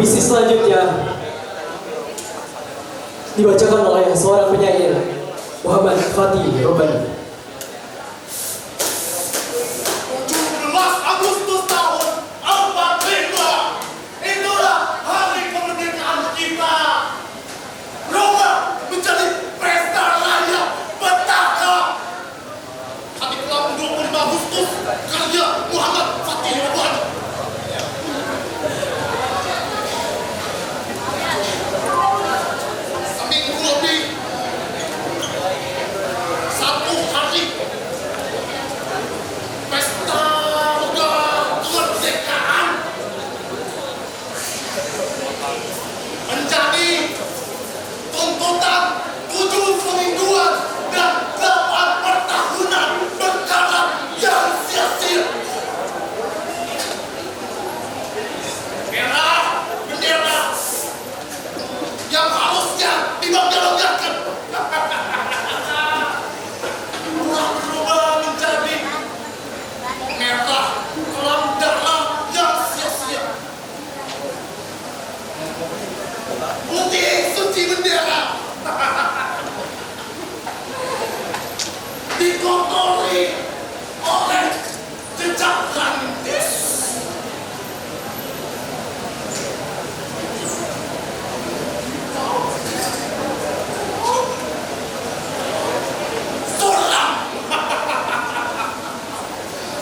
Puisi selanjutnya dibacakan oleh seorang penyair, Muhammad Fatih Robani. 17 Agustus tahun 45, itulah hari kemerdekaan kita. Roma menjadi pesta raya petaka. Hati kelam 25 Agustus, karya Muhammad Fatih Robani. Seminggu lebih, satu hari, pesta kemerdekaan menjadi tuntutan 7 semingguan dan 8 pertahunan berkarat yang sia-sia. Merah bendera yang harusnya dibangga-banggakan telah berubah menjadi merah kelam darah yang sia-sia. Putih suci bendera dikotori oleh jejak rantis. Suram.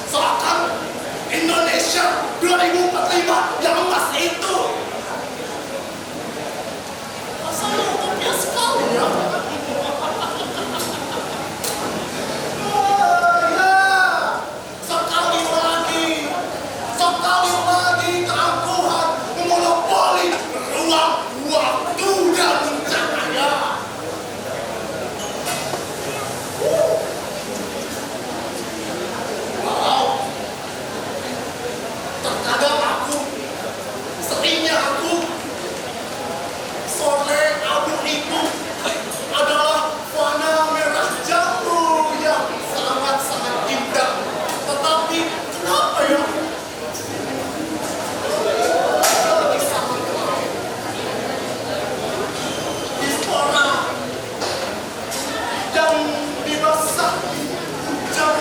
Seakan Indonesia 2045 yang emas itu rasanya utopia sekali ya. Sekali lagi keangkuhan memonopoli ruang, waktu dan cahaya. Wow, terkadang seringnya aku sore abu itu adalah warna merah jambu yang sangat-sangat indah. Tetapi kenapa ya? Dispora yang dibasahi hujan.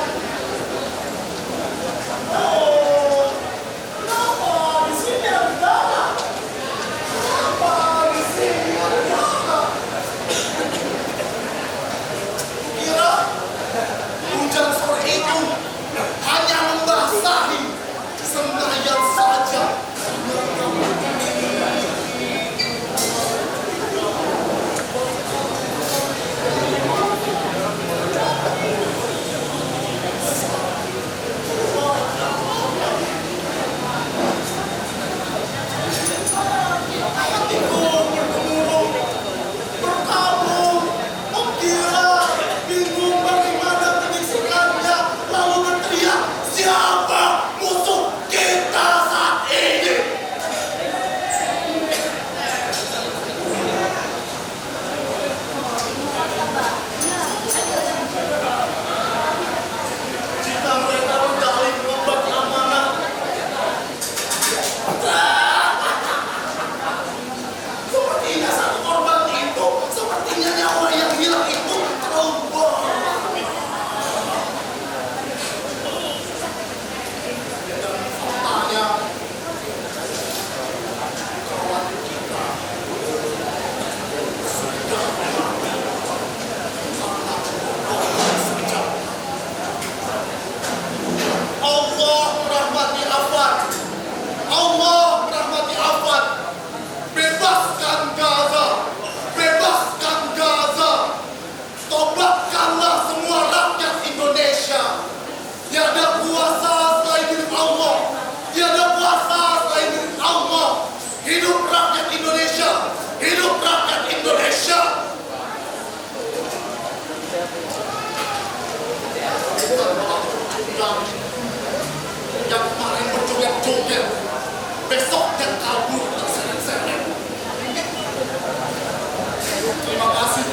Oh, kenapa di sini ada darah? Kenapa di sini ada darah? Kira hujan sore itu hanya membasahi Senayan saja. Hatiku bergemuruh, berkabung, mengira, bingung bagaimana menyisikannya, lalu berteriak, siapa musuh kita saat ini? Jika mereka berdalih membuat amanah, sepertinya satu korban itu, sepertinya nyawa yang hilang itu terubah. Dan faktanya, kawan kita sudah mati karena kebohongan sejak. Allah merahmati Afan. Allah merahmati Afan. Bebaskan Gaza. Bebaskan Gaza. Tobatkanlah semua rakyat Indonesia. Tiada kuasa selain milik Allah. Tiada kuasa selain milik Allah. Hidup rakyat Indonesia. Hidup rakyat Indonesia. Yang kemarin berjoget-joget, besoknya kabur terseret-seret. Terima kasih.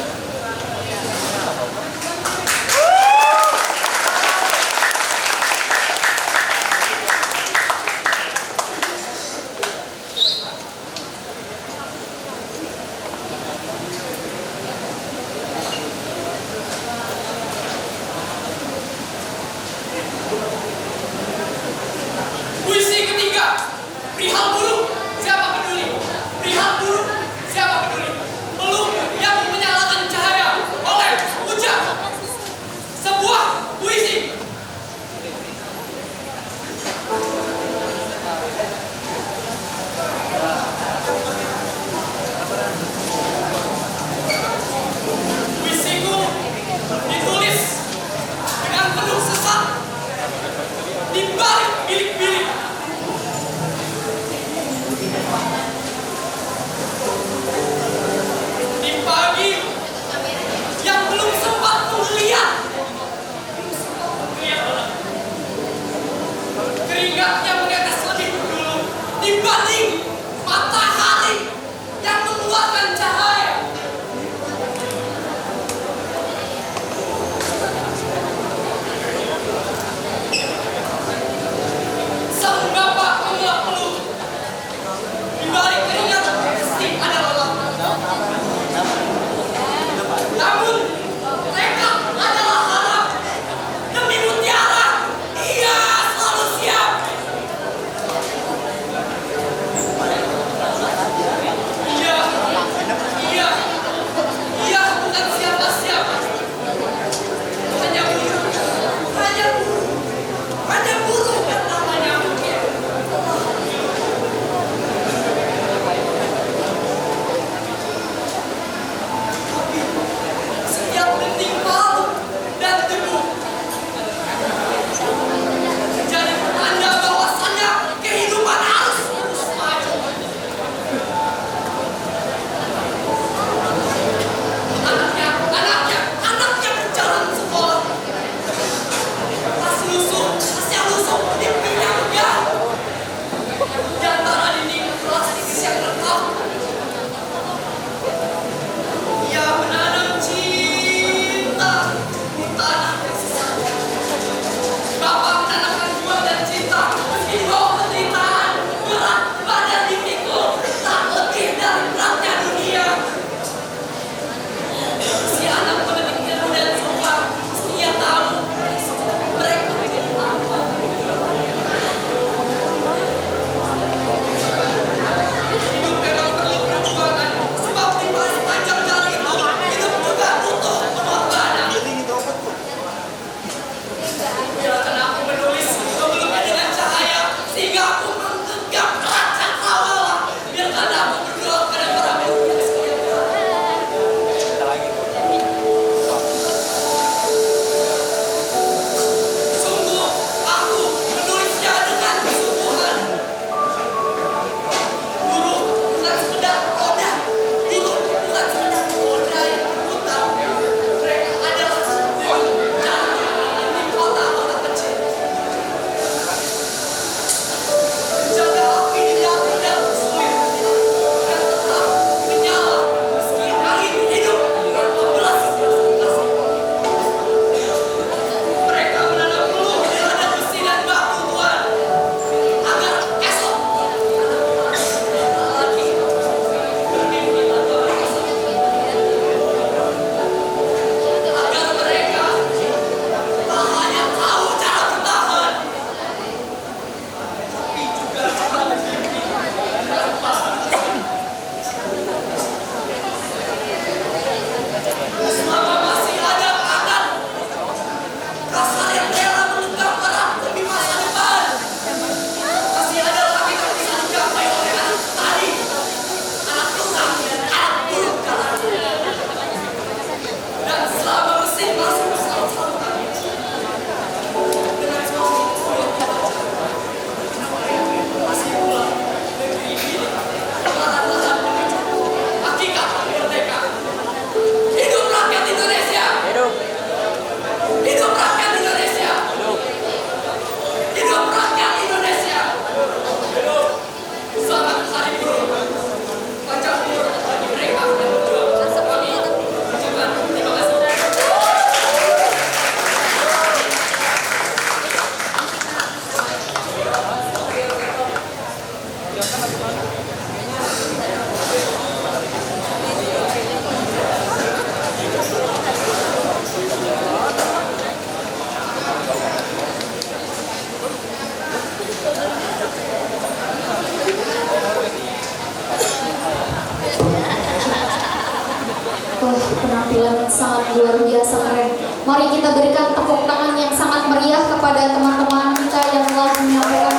Mari kita berikan tepuk tangan yang sangat meriah kepada teman-teman kita yang telah menyampaikan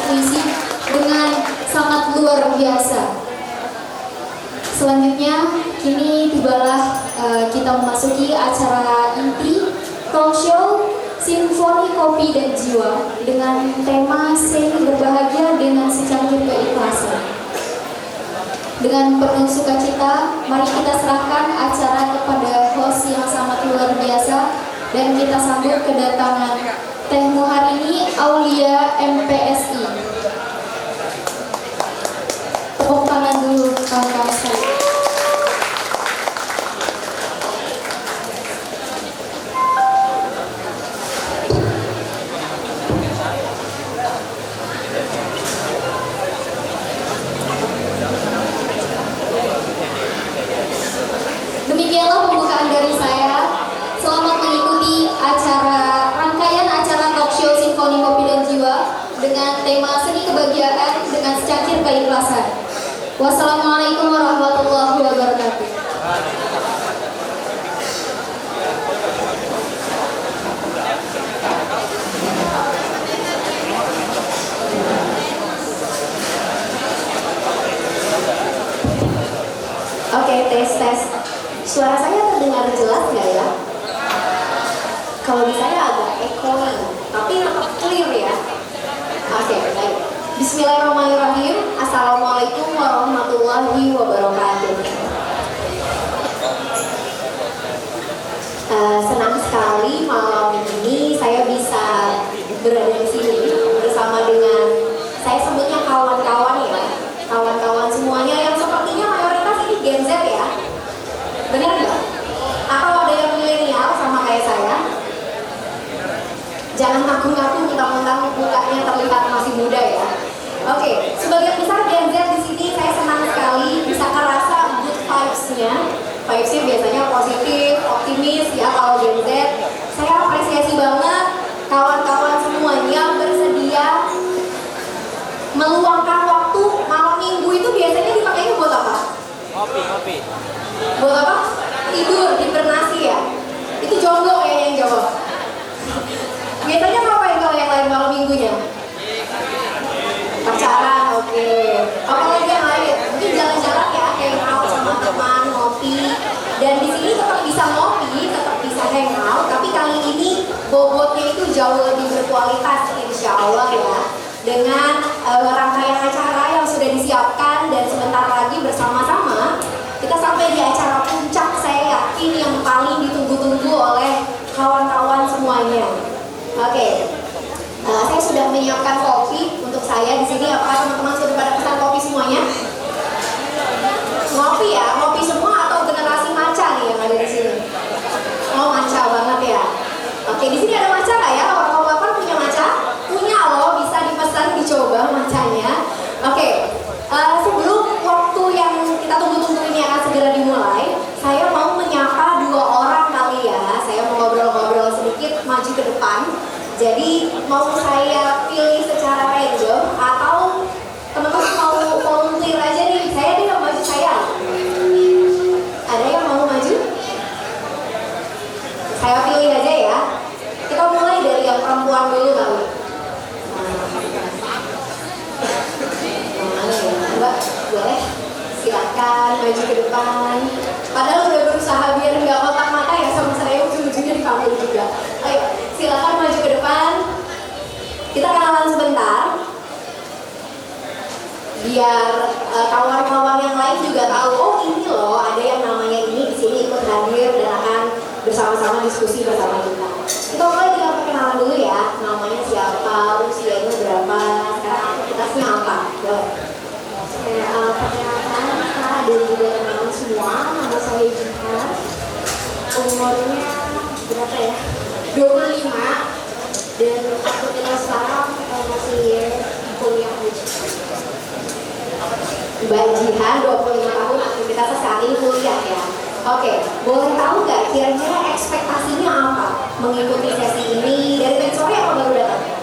puisi dengan sangat luar biasa. Selanjutnya, kini tibalah kita memasuki acara inti talk show Simfoni Kopi dan Jiwa dengan tema Seni Berbahagia dengan Secangkir Keikhlasan. Dengan penuh sukacita, mari kita serahkan acara kepada host yang sangat luar biasa dan kita sambut kedatangan Teh Muharini Aulia MPSI. Tepuk tangan dulu kawan-kawan saya. Demikianlah pembukaan dari saya. Selamat mengikuti rangkaian acara talk show Simfoni Kopi dan Jiwa dengan tema Seni Kebahagiaan dengan Secangkir Keikhlasan. Wassalamualaikum warahmatullahi wabarakatuh. Oke, tes. Suara saya terdengar jelas nggak ya? Kalau di saya agak echoing, tapi tetap clear ya. Oke, baik. Bismillahirrahmanirrahim. Assalamualaikum warahmatullahi wabarakatuh. Senang sekali malam ini saya bisa berada di sini bersama dengan, saya sebutnya kawan-kawan ya, kawan-kawan semuanya yang sepertinya mayoritas ini Gen Z ya. Benar nggak? Atau ada yang milenial sama kayak saya? Jangan ngaku-ngaku mentang-mentang mukanya terlihat masih muda ya. Oke, sebagian besar Gen Z di sini saya senang sekali bisa kerasa good vibes-nya. Vibes-nya biasanya positif, optimis ya kalau Gen Z. Saya apresiasi banget kawan-kawan semuanya bersedia meluangkan waktu malam minggu itu biasanya dipakainya buat apa? Ngopi. Buat apa? Tidur, hibernasi ya? Itu jomblo kayaknya yang jawab. Biasanya ngapain kalau yang lain malam minggunya? Pacaran, oke. Apalagi yang lain? Mungkin jalan-jalan ya, hangout sama teman, ngopi. Dan di sini tetap bisa ngopi, tetap bisa hangout. Tapi kali ini bobotnya itu jauh lebih berkualitas, insya Allah ya. Dengan rangkaian acara yang sudah disiapkan dan sebentar lagi bersama-sama kita sampai di acara puncak, saya yakin yang paling ditunggu-tunggu oleh kawan-kawan semuanya. Oke, saya sudah menyiapkan kopi untuk saya di sini. Apakah teman-teman sudah pada pesan kopi semuanya? Ngopi ya, ngopi semua atau generasi matcha nih yang ada di sini? Oh, matcha banget ya. Oke, di sini ada matcha nggak ya? Kawan-kawan punya matcha? Punya loh, bisa dipesan, dicoba matchanya. Oke. Sebelum waktu yang kita tunggu-tunggu ini akan segera dimulai, saya mau menyapa dua orang kali ya. Saya mau ngobrol-ngobrol sedikit, maju ke depan. Jadi mau saya pilih secara random atau teman-teman mau volunteer aja nih? Saya dia maju saya. Ada yang mau maju? Saya pilih aja ya. Kita mulai dari yang perempuan dulu kali. Mbak, boleh? Silakan maju ke depan. Padahal udah berusaha biar nggak kotak mata ya sama saya, ujung-ujungnya dipanggil juga. Ayo, silakan maju ke depan. Kita kenalan sebentar. Biar kawan-kawan yang lain juga tahu, oh ini loh ada yang namanya ini di sini ikut hadir dan akan bersama-sama diskusi bersama kita. Kita mulai dengan perkenalan dulu ya. Namanya siapa, usianya berapa, sekarang aktivitasnya apa? Boleh. Perkenalkan Kak dan juga teman-teman semua, nama saya Jika. Umurnya berapa ya? 25. Dan aktivitas sekarang masih kuliah aja. Mbak Jihan, 25 tahun, aktivitasnya saat ini kuliah ya. Oke, boleh tahu nggak kira-kira ekspektasinya apa mengikuti sesi ini? Dari tadi sore apa baru datang?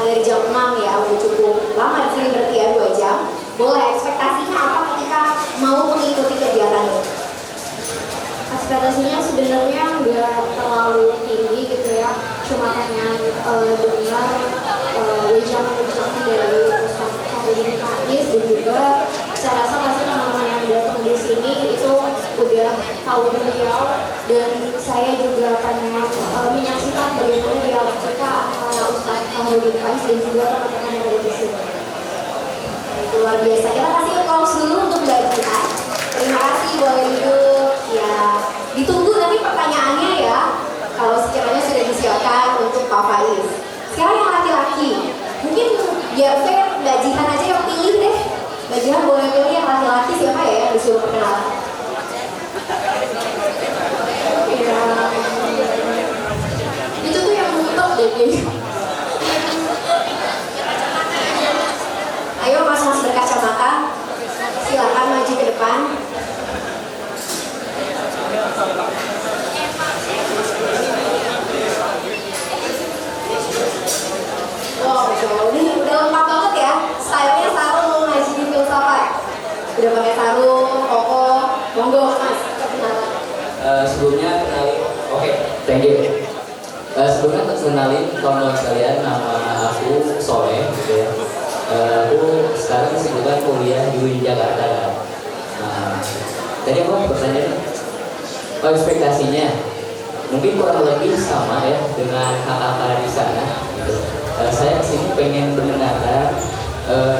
Dari jam 6 ya, udah cukup lama di sini berarti ya, 2 jam. Boleh ekspektasinya apa ketika mau mengikuti kegiatan ini? Ekspektasi gajinya sebenarnya nggak terlalu tinggi gitu ya, cuma pengen dengar wejangan dari Ustaz Khairuddin Faiz, dan juga saya rasa pasti teman-teman yang datang di sini itu udah tahu beliau, dan saya juga pengen menyaksikan bagaimana dialektika antara Ustaz Khairuddin Faiz dan juga teman-teman yang ada di sini. Luar biasa. Kita kasih applause dulu untuk Mbak Gita. Terima kasih, boleh duduk. Ya, ditunggu nanti pertanyaannya ya. Kalau sekiranya sudah disiapkan untuk Pak Faiz. Sekarang yang laki-laki. Mungkin biar fair, Mbak Jihan aja yang pilih deh. Mbak Jihan boleh pilih yang laki-laki siapa ya yang disuruh perkenalan. Ya, itu tuh yang nutup deh kayaknya. Ayo mas-mas berkacamata, silakan maju ke depan. Wow, ini udah lengkap banget ya. Stylenya sarung, ngaji di filsafat. Udah pakai sarung, koko, monggo mas. Sebelumnya kenalin, oke, thank you. Sebelumnya kenalin kawan-kawan sekalian, nama aku Soleh, gitu ya. Aku sekarang kesibukan kuliah di UIN Jakarta. Tadi apa pertanyaannya? Oh, ekspektasinya mungkin kurang lebih sama ya dengan kakak-kakak di sana. Gitu. Saya kesini pengen mendengarkan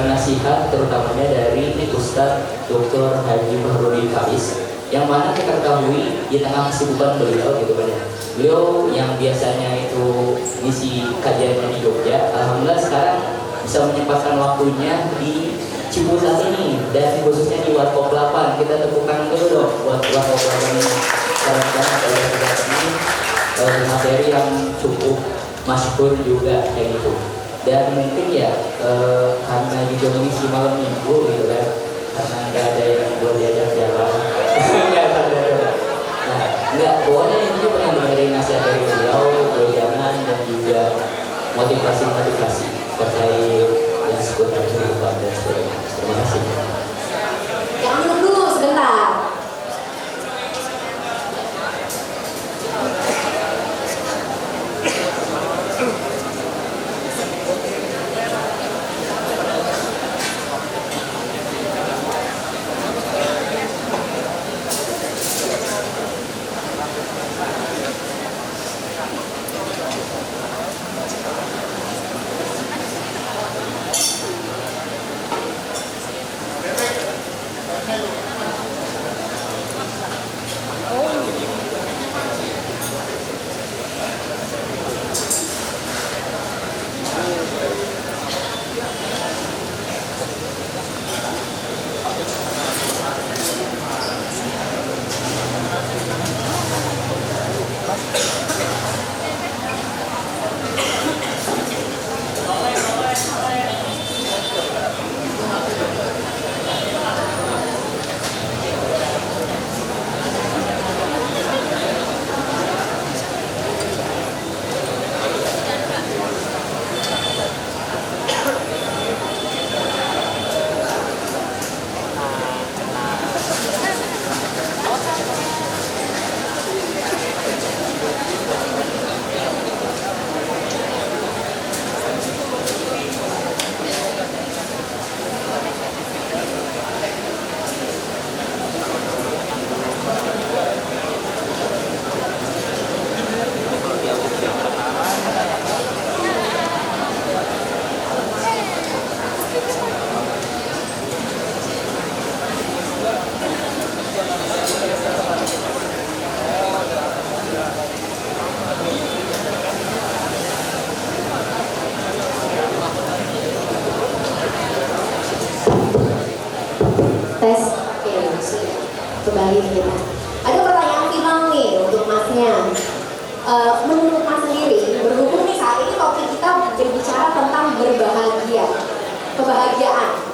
nasihat terutamanya dari Ustadz Dr. Haji Bahrudin Faiz, yang mana kita ketahui di tengah kesibukan beliau gitu kan ya. Beliau yang biasanya itu ngisi kajiannya di Jogja, alhamdulillah sekarang bisa menyempatkan waktunya di Ciputat ini, dan khususnya di Warkop 8. Kita tepukan dulu dong buat Warkop 8 ini. Karena ini materi yang cukup masyhur juga kayak gitu. Dan mungkin ya karena juga mengisi malam minggu gitu kan, karena nggak ada yang buat diajak jalan. Nggak, pokoknya ini pengen dengerin nasihat dari beliau, jangan, dan juga motivasi terkait yang seputar kehidupan dan sebagainya. Terima kasih. Jangan minum dulu sebentar. Tes, oke, sudah. Kembali kita. Ada pertanyaan final nih untuk masnya. Menurut mas sendiri, berhubung nih saat ini topik kita berbicara tentang berbahagia, kebahagiaan.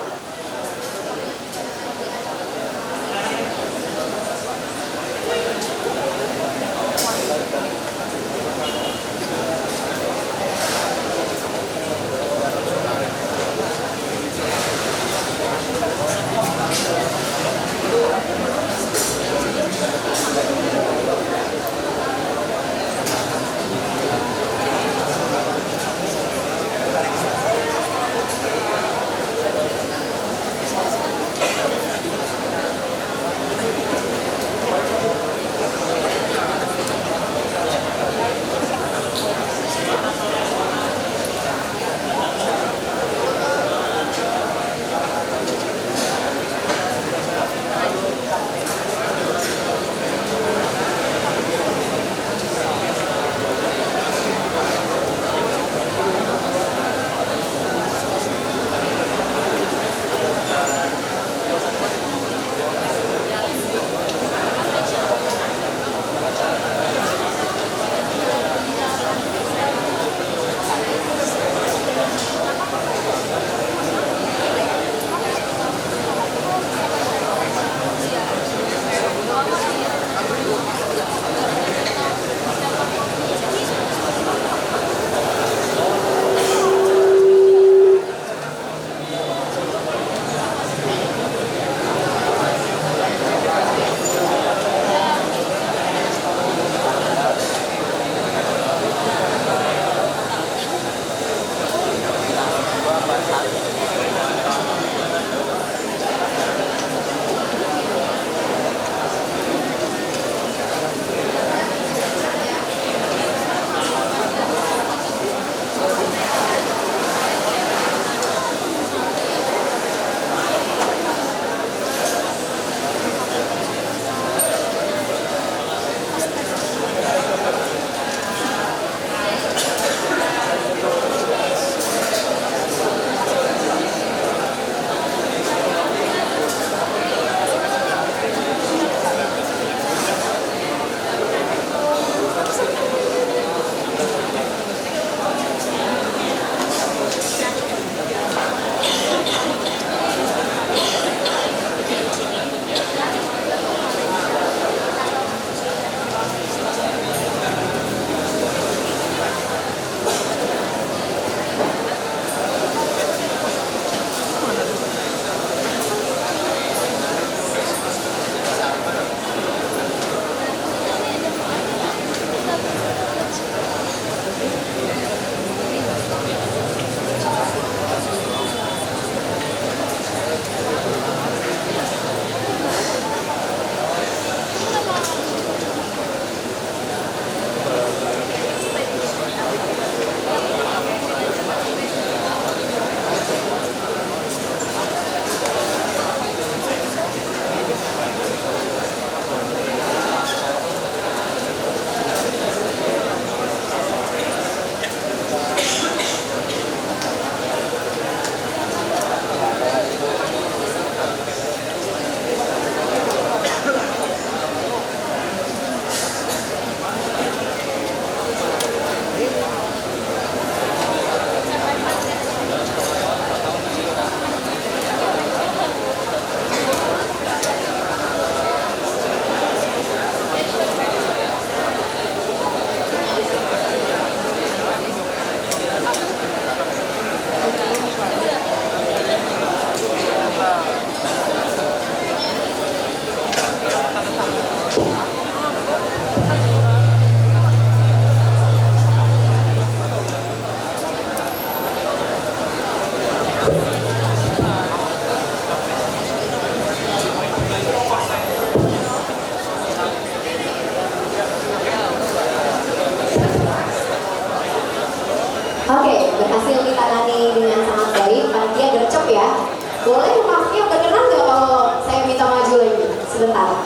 Boleh maafnya berkenan nggak kalau saya minta maju lagi sebentar?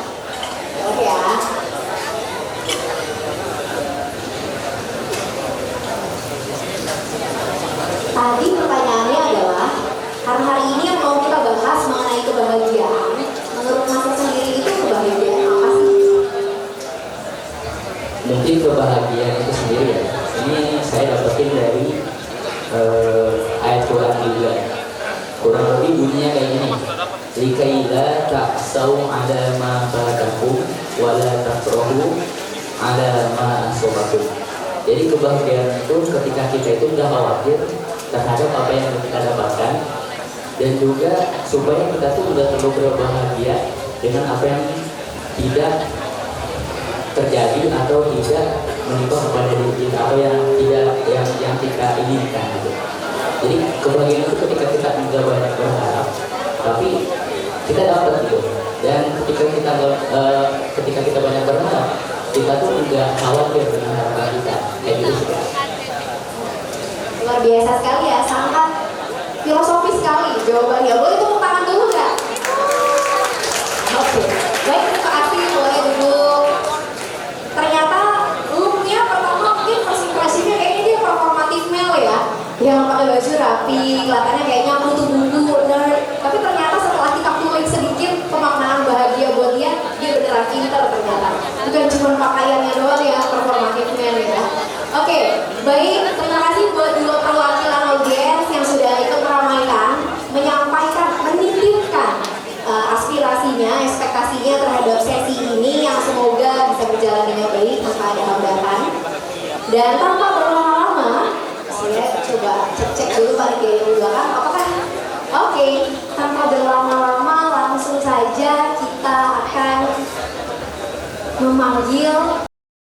Oke ya. Tadi pertanyaannya adalah, karena hari ini yang mau kita bahas mengenai kebahagiaan, menurut Mas sendiri itu kebahagiaan apa sih? Mungkin kebahagiaan itu sendiri ya. Ini saya dapetin dari ayat Quran juga. Kurang lebih bunyinya kayak gini. Likaila ta'sau ala ma fatakum wa la tafrahu ala ma asobakum. Jadi kebahagiaan itu ketika kita itu udah khawatir terhadap apa yang kita dapatkan, dan juga supaya kita tuh udah terlalu berbahagia dengan apa yang tidak terjadi atau tidak menimpa kepada diri kita, atau yang tidak yang kita inginkan gitu. Jadi kebahagiaan itu ketika kita tidak banyak berharap, tapi kita dapat gitu. Dan ketika kita banyak berharap, kita tuh tidak khawatir dengan harapan kita, kayak gitu sih. Luar biasa sekali ya, sangat filosofis sekali jawabannya. Boleh tepuk tangan dulu nggak? Oke, baik, terima kasih. Boleh duduk. Ternyata looknya pertama mungkin first impressionnya kayaknya dia performatif male ya, yang pakai baju rapi, kelihatannya kayaknya butuh-butuh nerd. Tapi ternyata setelah kita kulik sedikit pemaknaan bahagia buat dia beneran pinter ternyata. Bukan cuma pakaiannya doang ya, performatif male ya. Oke, baik, terima kasih buat dua perwakilan audiens yang sudah ikut meramaikan, menyampaikan, menitipkan aspirasinya, ekspektasinya terhadap sesi ini yang semoga bisa berjalan dengan baik tanpa ada hambatan. Dan tanpa berlama-lama, saya coba cek dulu balik dari belakang, apakah oke, tanpa berlama-lama langsung saja kita akan memanggil